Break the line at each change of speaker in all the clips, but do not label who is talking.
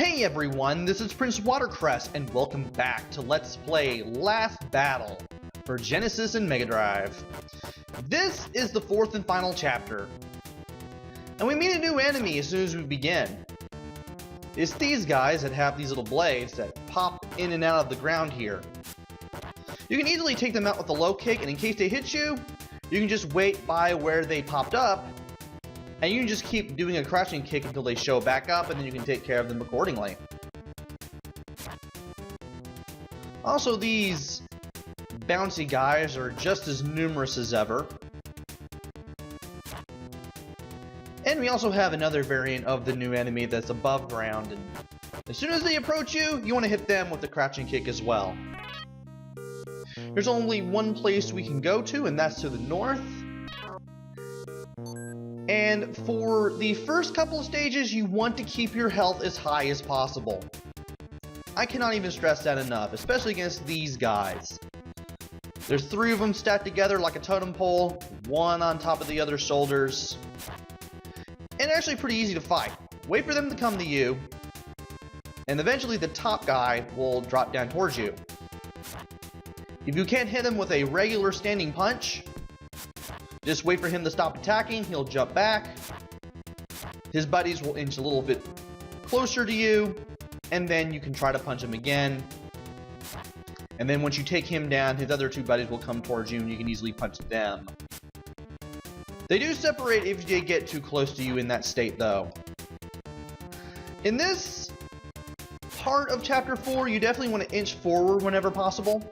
Hey everyone, this is PrinceWatercress, and welcome back to Let's Play Last Battle for Genesis and Mega Drive. This is the fourth and final chapter, and we meet a new enemy as soon as we begin. It's these guys that have these little blades that pop in and out of the ground here. You can easily take them out with a low kick, and in case they hit you, you can just wait by where they popped up, and you can just keep doing a crouching kick until they show back up, and then you can take care of them accordingly. Also, these bouncy guys are just as numerous as ever. And we also have another variant of the new enemy that's above ground, and as soon as they approach you, you want to hit them with the crouching kick as well. There's only one place we can go to, and that's to the north. And for the first couple of stages, you want to keep your health as high as possible. I cannot even stress that enough, especially against these guys. There's three of them stacked together like a totem pole, one on top of the other's shoulders. And actually pretty easy to fight. Wait for them to come to you, and eventually the top guy will drop down towards you. If you can't hit him with a regular standing punch, just wait for him to stop attacking, he'll jump back. His buddies will inch a little bit closer to you, and then you can try to punch him again. And then once you take him down, his other two buddies will come towards you, and you can easily punch them. They do separate if they get too close to you in that state, though. In this part of Chapter 4, you definitely want to inch forward whenever possible.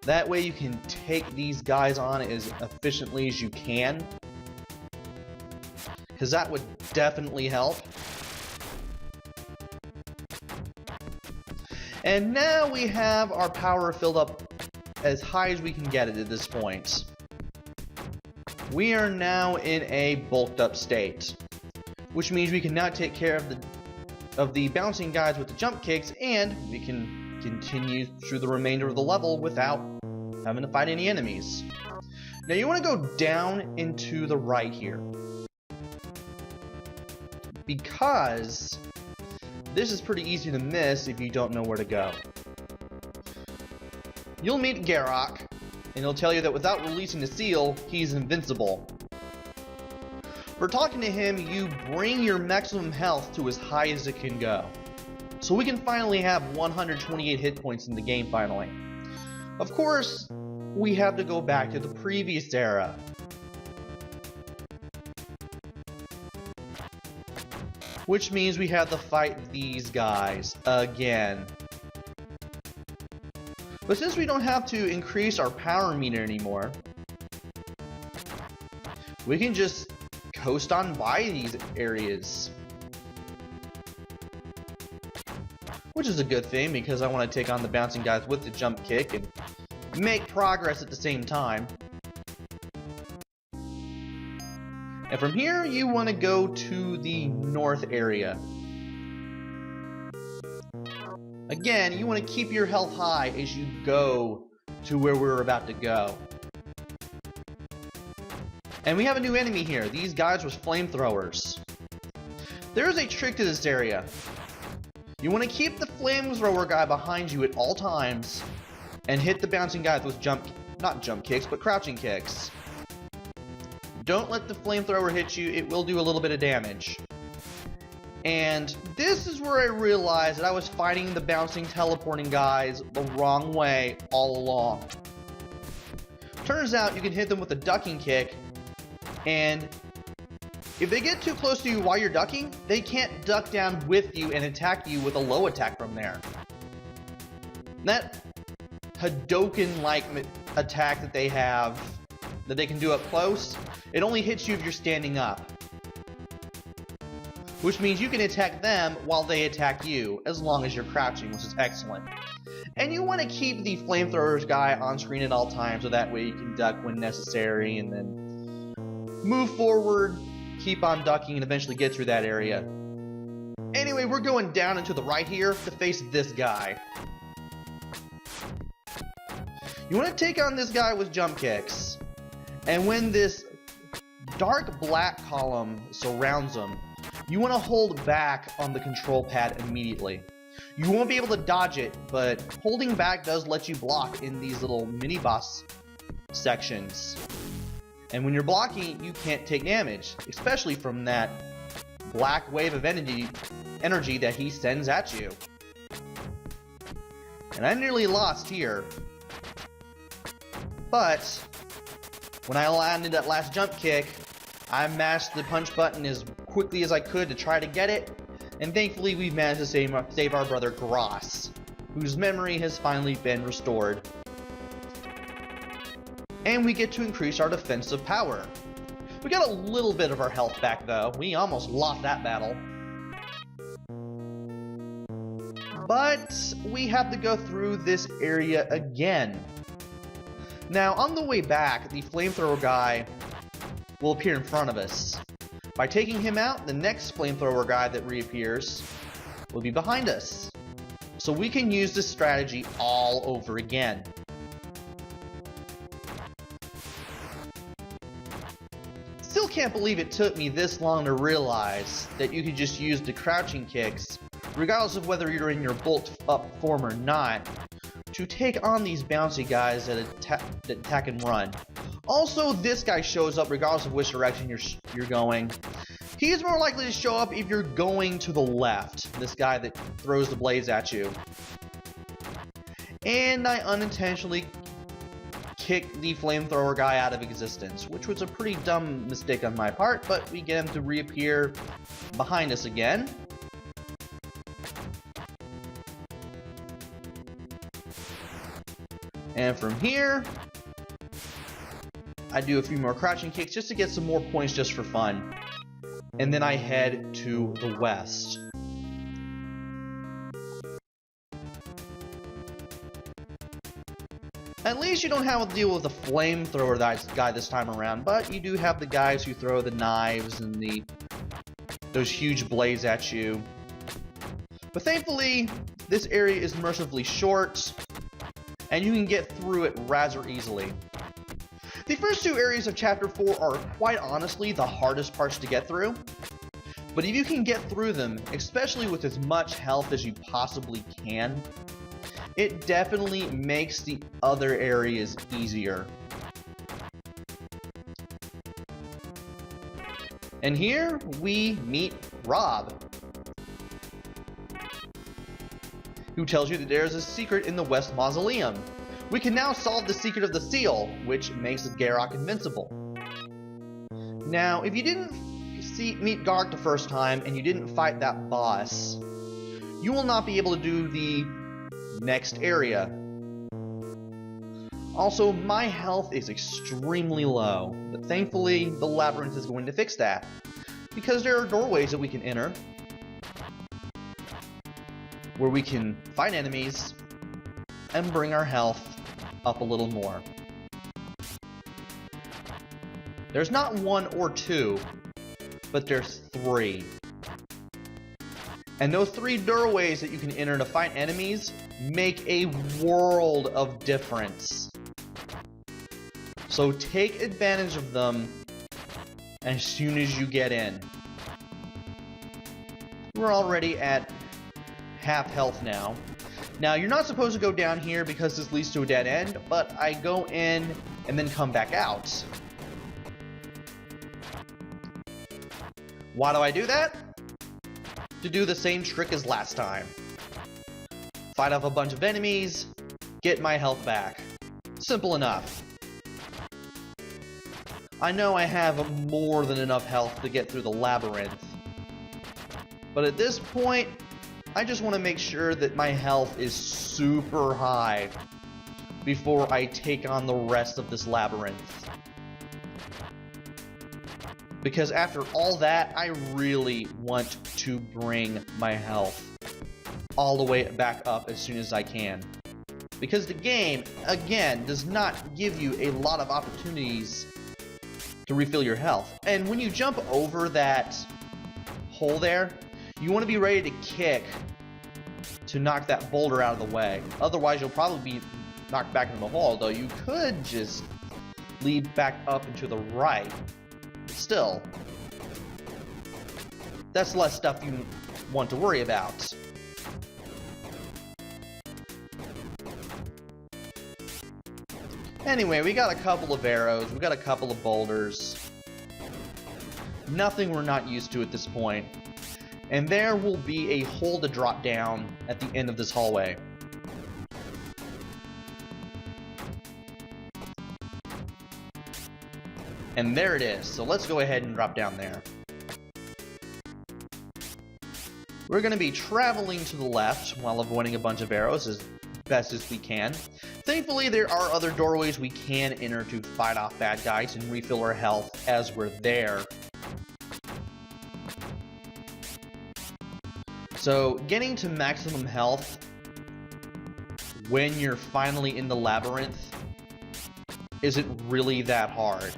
That way you can take these guys on as efficiently as you can, because that would definitely help. And now we have our power filled up as high as we can get it at this point. We are now in a bulked up state, which means we can now take care of the bouncing guys with the jump kicks, and we can continue through the remainder of the level without having to fight any enemies. Now you want to go down into the right here, because this is pretty easy to miss if you don't know where to go. You'll meet Garrock, and he'll tell you that without releasing the seal, he's invincible. For talking to him, you bring your maximum health to as high as it can go. So we can finally have 128 hit points in the game finally. Of course, we have to go back to the previous era. Which means we have to fight these guys again. But since we don't have to increase our power meter anymore, we can just coast on by these areas. Which is a good thing, because I want to take on the bouncing guys with the jump kick and make progress at the same time. And from here, you want to go to the north area. Again, you want to keep your health high as you go to where we're about to go. And we have a new enemy here. These guys with flamethrowers. There is a trick to this area. You want to keep the flamethrower guy behind you at all times and hit the bouncing guys with not jump kicks, but crouching kicks. Don't let the flamethrower hit you, it will do a little bit of damage. And this is where I realized that I was fighting the bouncing teleporting guys the wrong way all along. Turns out you can hit them with a ducking kick, and if they get too close to you while you're ducking, they can't duck down with you and attack you with a low attack from there. That Hadoken-like attack that they have, that they can do up close, it only hits you if you're standing up. Which means you can attack them while they attack you, as long as you're crouching, which is excellent. And you want to keep the flamethrowers guy on screen at all times, so that way you can duck when necessary, and then move forward, keep on ducking, and eventually get through that area. Anyway, we're going down into the right here to face this guy. You want to take on this guy with jump kicks, and when this dark black column surrounds him, you want to hold back on the control pad immediately. You won't be able to dodge it, but holding back does let you block in these little mini-boss sections. And when you're blocking, you can't take damage, especially from that black wave of energy that he sends at you. And I nearly lost here. But when I landed that last jump kick, I mashed the punch button as quickly as I could to try to get it, and thankfully we've managed to save our brother Gross, whose memory has finally been restored. And we get to increase our defensive power. We got a little bit of our health back though. We almost lost that battle. But we have to go through this area again. Now, on the way back, the flamethrower guy will appear in front of us. By taking him out, the next flamethrower guy that reappears will be behind us. So we can use this strategy all over again. Still can't believe it took me this long to realize that you could just use the crouching kicks, regardless of whether you're in your bolt up form or not, to take on these bouncy guys that attack and run. Also, this guy shows up regardless of which direction you're going. He's more likely to show up if you're going to the left, this guy that throws the blades at you. And I unintentionally kicked the flamethrower guy out of existence, which was a pretty dumb mistake on my part, but we get him to reappear behind us again. And from here, I do a few more crouching kicks just to get some more points just for fun. And then I head to the west. At least you don't have to deal with the flamethrower guy this time around, but you do have the guys who throw the knives and those huge blades at you. But thankfully, this area is mercifully short, and you can get through it rather easily. The first two areas of Chapter 4 are quite honestly the hardest parts to get through. But if you can get through them, especially with as much health as you possibly can, it definitely makes the other areas easier. And here we meet Rob, who tells you that there is a secret in the West Mausoleum. We can now solve the secret of the seal, which makes Garrock invincible. Now, if you didn't meet Garrock the first time and you didn't fight that boss, you will not be able to do the next area. Also, my health is extremely low, but thankfully the labyrinth is going to fix that, because there are doorways that we can enter where we can fight enemies and bring our health up a little more. There's not one or two, but there's three. And those three doorways that you can enter to fight enemies make a world of difference. So take advantage of them as soon as you get in. We're already at half health now. Now, you're not supposed to go down here because this leads to a dead end, but I go in and then come back out. Why do I do that? To do the same trick as last time. Fight off a bunch of enemies, get my health back. Simple enough. I know I have more than enough health to get through the labyrinth, but at this point, I just want to make sure that my health is super high before I take on the rest of this labyrinth. Because after all that, I really want to bring my health all the way back up as soon as I can. Because the game, again, does not give you a lot of opportunities to refill your health. And when you jump over that hole there, you want to be ready to kick to knock that boulder out of the way. Otherwise, you'll probably be knocked back into the hole, though you could just lead back up and to the right. Still, that's less stuff you want to worry about. Anyway, we got a couple of arrows, we got a couple of boulders. Nothing we're not used to at this point. And there will be a hole to drop down at the end of this hallway. And there it is, so let's go ahead and drop down there. We're going to be traveling to the left while avoiding a bunch of arrows as best as we can. Thankfully, there are other doorways we can enter to fight off bad guys and refill our health as we're there. So, getting to maximum health when you're finally in the labyrinth isn't really that hard.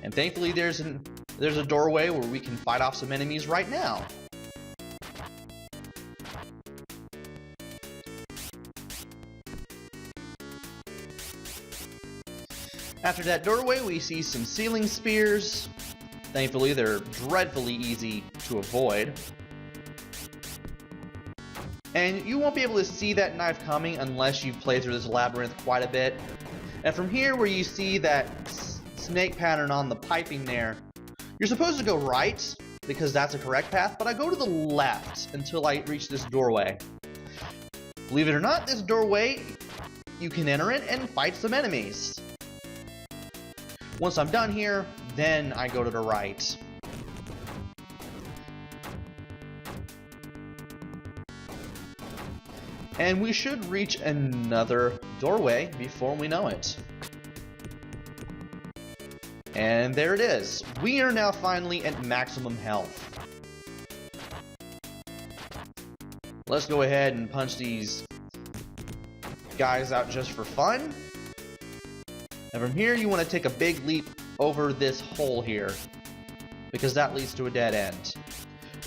And thankfully there's a doorway where we can fight off some enemies right now. After that doorway we see some ceiling spears. Thankfully they're dreadfully easy to avoid. And you won't be able to see that knife coming unless you've played through this labyrinth quite a bit. And from here where you see that snake pattern on the piping there, you're supposed to go right because that's a correct path, but I go to the left until I reach this doorway. Believe it or not, this doorway, you can enter it and fight some enemies. Once I'm done here, then I go to the right. And we should reach another doorway before we know it. And there it is. We are now finally at maximum health. Let's go ahead and punch these guys out just for fun. And from here you want to take a big leap over this hole here, because that leads to a dead end.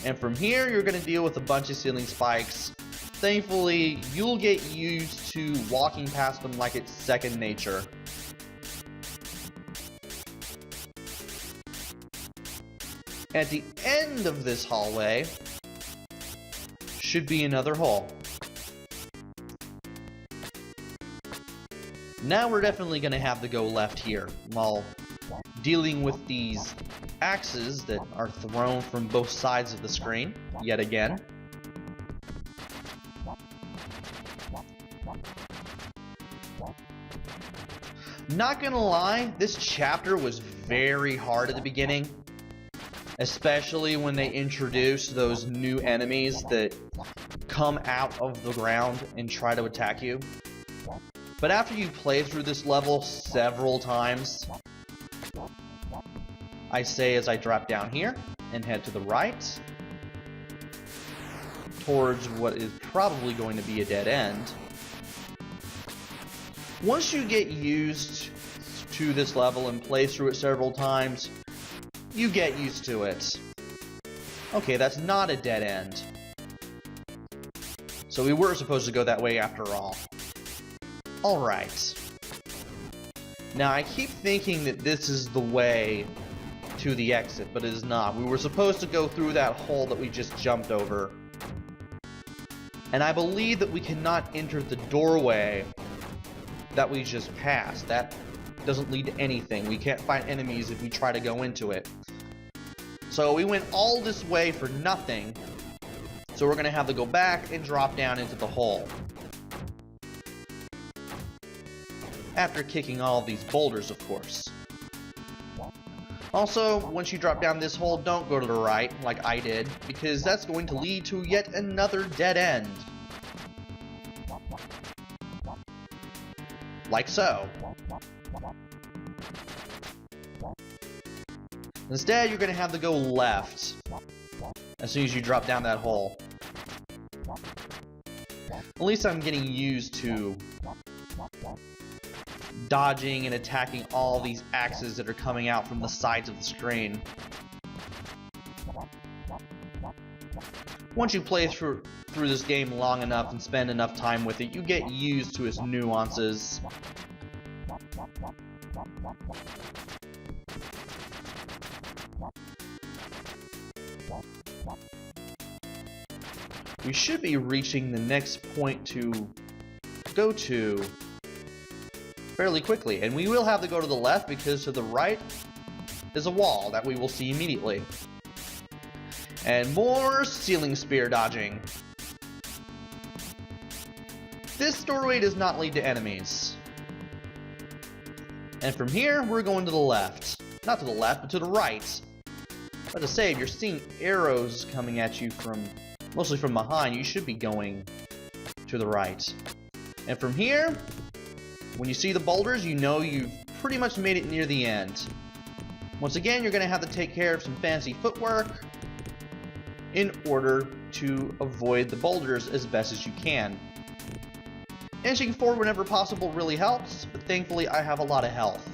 And from here you're going to deal with a bunch of ceiling spikes. Thankfully, you'll get used to walking past them like it's second nature. At the end of this hallway should be another hole. Now we're definitely going to have to go left here while dealing with these axes that are thrown from both sides of the screen yet again. Not gonna lie, this chapter was very hard at the beginning, especially when they introduce those new enemies that come out of the ground and try to attack you. But after you play through this level several times, I say as I drop down here and head to the right towards what is probably going to be a dead end. Once you get used to this level and play through it several times, you get used to it. Okay, that's not a dead end. So we were supposed to go that way after all. Alright. Now I keep thinking that this is the way to the exit, but it is not. We were supposed to go through that hole that we just jumped over. And I believe that we cannot enter the doorway that we just passed. That doesn't lead to anything. We can't fight enemies if we try to go into it. So we went all this way for nothing. So we're going to have to go back and drop down into the hole. After kicking all of these boulders, of course. Also, once you drop down this hole, don't go to the right, like I did, because that's going to lead to yet another dead end. Like so. Instead, you're going to have to go left as soon as you drop down that hole. At least I'm getting used to dodging and attacking all these axes that are coming out from the sides of the screen. Once you play through this game long enough and spend enough time with it, you get used to its nuances. we should be reaching the next point to go to fairly quickly. And we will have to go to the left because to the right is a wall that we will see immediately. And more ceiling spear dodging. This doorway does not lead to enemies. And from here, we're going to the left. Not to the left, but to the right. But to say, if you're seeing arrows coming at you from, mostly from behind, you should be going to the right. And from here, when you see the boulders, you know you've pretty much made it near the end. Once again, you're going to have to take care of some fancy footwork in order to avoid the boulders as best as you can. Inching forward whenever possible really helps, but thankfully I have a lot of health.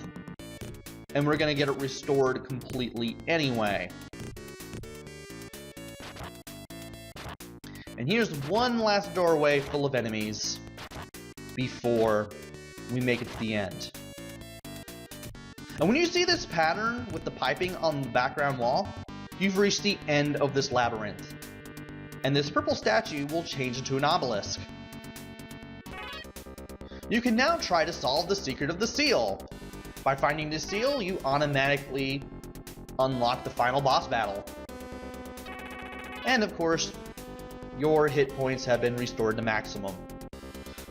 And we're going to get it restored completely anyway. And here's one last doorway full of enemies before we make it to the end. And when you see this pattern with the piping on the background wall, you've reached the end of this labyrinth. And this purple statue will change into an obelisk. You can now try to solve the secret of the seal. By finding this seal, you automatically unlock the final boss battle. And of course, your hit points have been restored to maximum.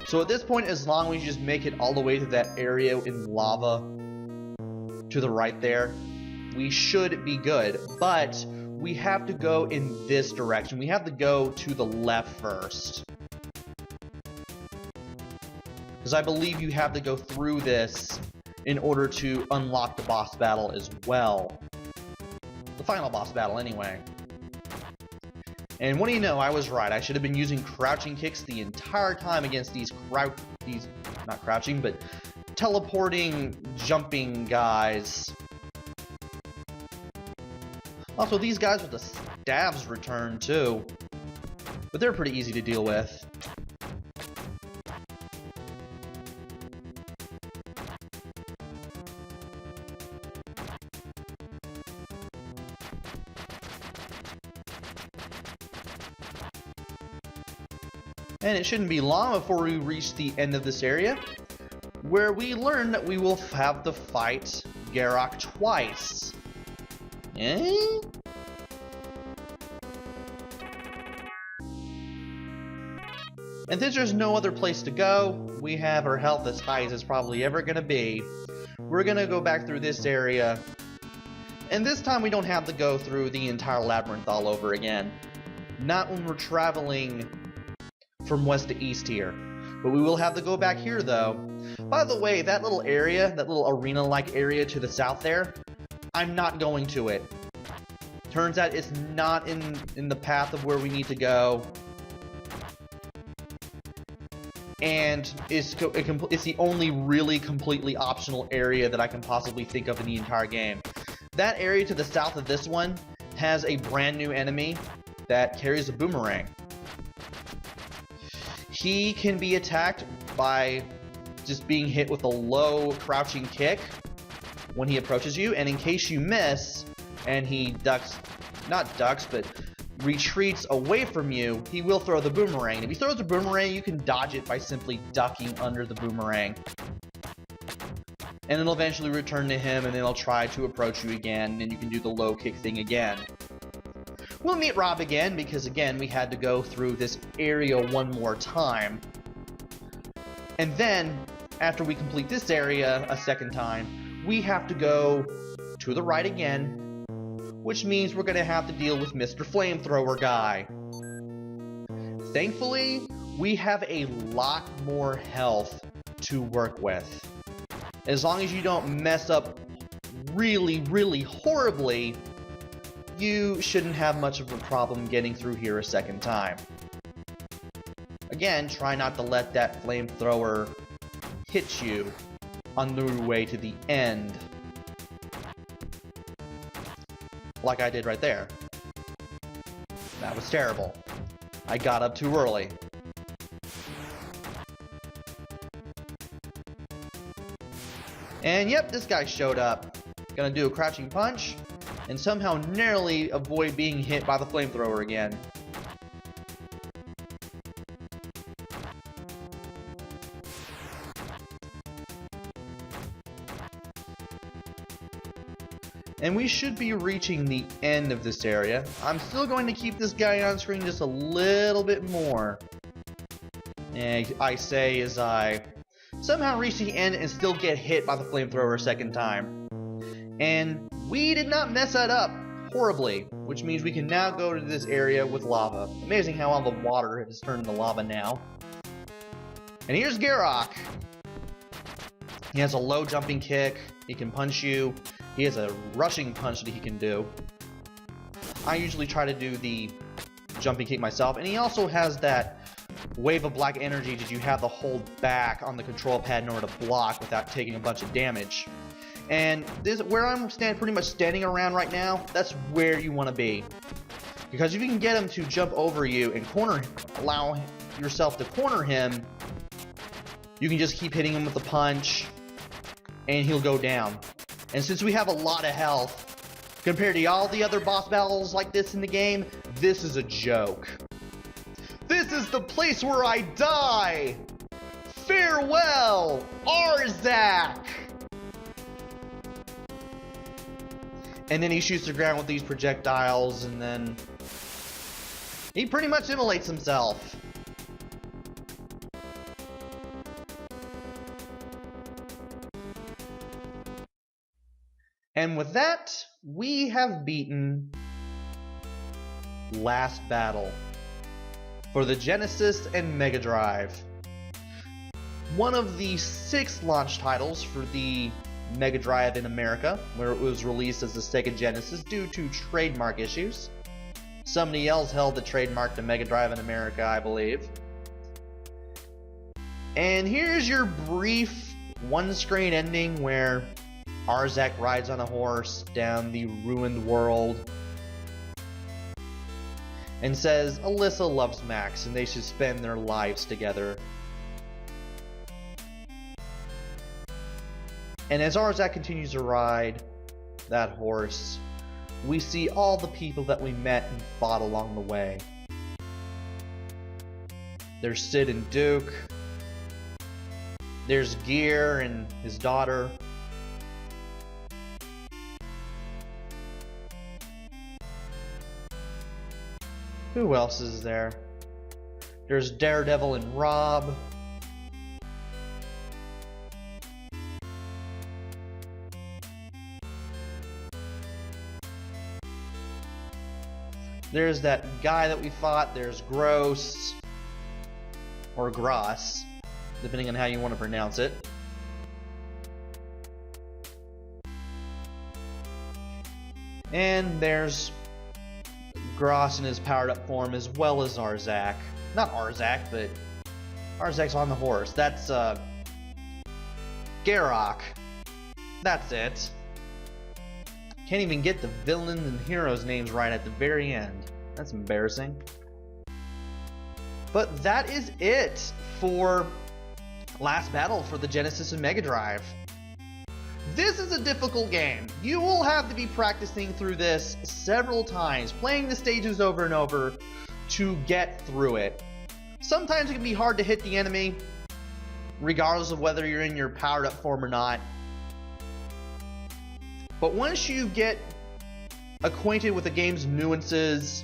So at this point, as long as you just make it all the way to that area in lava to the right there, we should be good. But we have to go in this direction. We have to go to the left first. Because I believe you have to go through this in order to unlock the boss battle as well. The final boss battle, anyway. And what do you know, I was right. I should have been using crouching kicks the entire time against these not crouching, but teleporting, jumping guys. Also, these guys with the stabs return too. But they're pretty easy to deal with. And it shouldn't be long before we reach the end of this area, where we learn that we will have to fight Garrock twice. Eh? And since there's no other place to go, we have our health as high as it's probably ever going to be. We're going to go back through this area. And this time we don't have to go through the entire labyrinth all over again. Not when we're traveling from west to east here. But we will have to go back here though. By the way, that little area, that little arena-like area to the south there, I'm not going to it. Turns out it's not in the path of where we need to go. And it's the only really completely optional area that I can possibly think of in the entire game. That area to the south of this one has a brand new enemy that carries a boomerang. He can be attacked by just being hit with a low crouching kick when he approaches you, and in case you miss and he retreats away from you, he will throw the boomerang. If he throws the boomerang, you can dodge it by simply ducking under the boomerang. And it'll eventually return to him, and then he'll try to approach you again, and you can do the low kick thing again. We'll meet Rob again, because again, we had to go through this area one more time. And then, after we complete this area a second time, we have to go to the right again, which means we're going to have to deal with Mr. Flamethrower Guy. Thankfully, we have a lot more health to work with. As long as you don't mess up really, really horribly, you shouldn't have much of a problem getting through here a second time. Again, try not to let that flamethrower hit you on the way to the end. Like I did right there. That was terrible. I got up too early. And yep, this guy showed up. Gonna do a crouching punch. and somehow narrowly avoid being hit by the flamethrower again. And we should be reaching the end of this area. I'm still going to keep this guy on screen just a little bit more. And I say as I somehow reach the end and still get hit by the flamethrower a second time. And we did not mess that up horribly, which means we can now go to this area with lava. Amazing how all the water has turned into lava now. And here's Garrock. He has a low jumping kick. He can punch you. He has a rushing punch that he can do. I usually try to do the jumping kick myself. And he also has that wave of black energy that you have to hold back on the control pad in order to block without taking a bunch of damage. And this, where I'm pretty much standing around right now, that's where you want to be. Because if you can get him to jump over you and allow yourself to corner him, you can just keep hitting him with the punch, and he'll go down. And since we have a lot of health, compared to all the other boss battles like this in the game, this is a joke. This is the place where I die! Farewell, Arzak! And then he shoots the ground with these projectiles, and then he pretty much immolates himself. And with that, we have beaten Last Battle for the Genesis and Mega Drive. One of the 6 launch titles for the Mega Drive in America, where it was released as the Sega Genesis due to trademark issues. Somebody else held the trademark to Mega Drive in America, I believe. And here's your brief one-screen ending where Arzak rides on a horse down the ruined world and says Alyssa loves Max and they should spend their lives together. And as Arzak continues to ride that horse, we see all the people that we met and fought along the way. There's Sid and Duke. There's Gear and his daughter. Who else is there? There's Daredevil and Rob. There's that guy that we fought. There's Gross. Or Gross, depending on how you want to pronounce it. And there's Gross in his powered up form, as well as Arzak. Not Arzak, but Arzak's on the horse. That's Garrock. That's it. Can't even get the villains and heroes' names right at the very end. That's embarrassing. But that is it for Last Battle for the Genesis and Mega Drive. This is a difficult game. You will have to be practicing through this several times, playing the stages over and over to get through it. Sometimes it can be hard to hit the enemy, regardless of whether you're in your powered up form or not. But once you get acquainted with the game's nuances,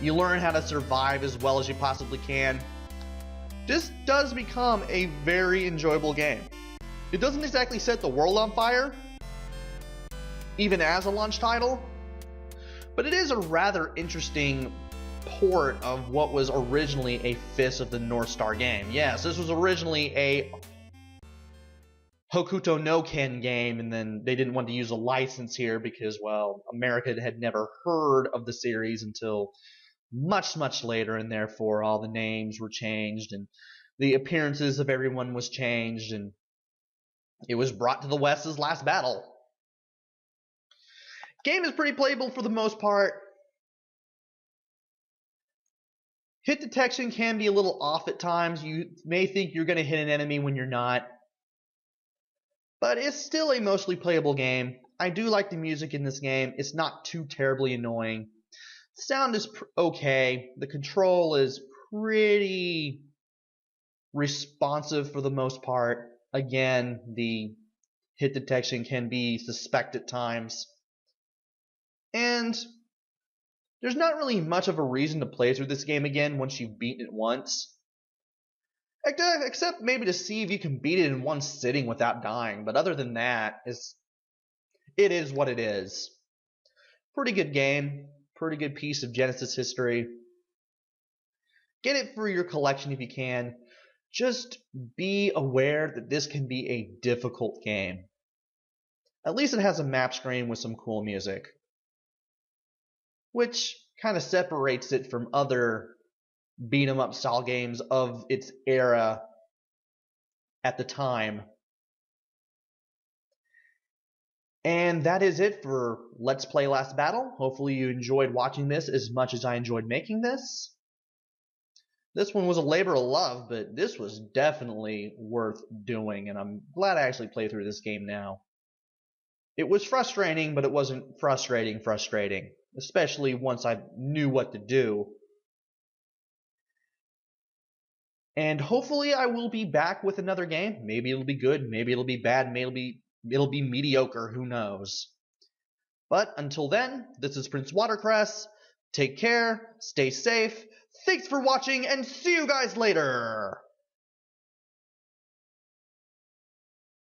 you learn how to survive as well as you possibly can. This does become a very enjoyable game. It doesn't exactly set the world on fire, even as a launch title, but it is a rather interesting port of what was originally a Fist of the North Star game. Yes, this was originally a Hokuto no Ken game, and then they didn't want to use a license here because, well, America had never heard of the series until much, much later, and therefore all the names were changed, and the appearances of everyone was changed, and it was brought to the West as Last Battle. Game is pretty playable for the most part. Hit detection can be a little off at times. You may think you're going to hit an enemy when you're not. But it's still a mostly playable game. I do like the music in this game. It's not too terribly annoying. The sound is okay. The control is pretty responsive for the most part. Again, the hit detection can be suspect at times. And there's not really much of a reason to play through this game again once you've beaten it once. Except maybe to see if you can beat it in one sitting without dying. But other than that, it is what it is. Pretty good game. Pretty good piece of Genesis history. Get it for your collection if you can. Just be aware that this can be a difficult game. At least it has a map screen with some cool music, which kind of separates it from other beat-em-up style games of its era at the time. And that is it for Let's Play Last Battle. Hopefully you enjoyed watching this as much as I enjoyed making this. This one was a labor of love, but this was definitely worth doing, and I'm glad I actually played through this game now. It was frustrating, but it wasn't frustrating, especially once I knew what to do. And hopefully I will be back with another game. Maybe it'll be good, maybe it'll be bad, maybe it'll be mediocre, who knows. But until then, this is PrinceWatercress. Take care, stay safe, thanks for watching, and see you guys later!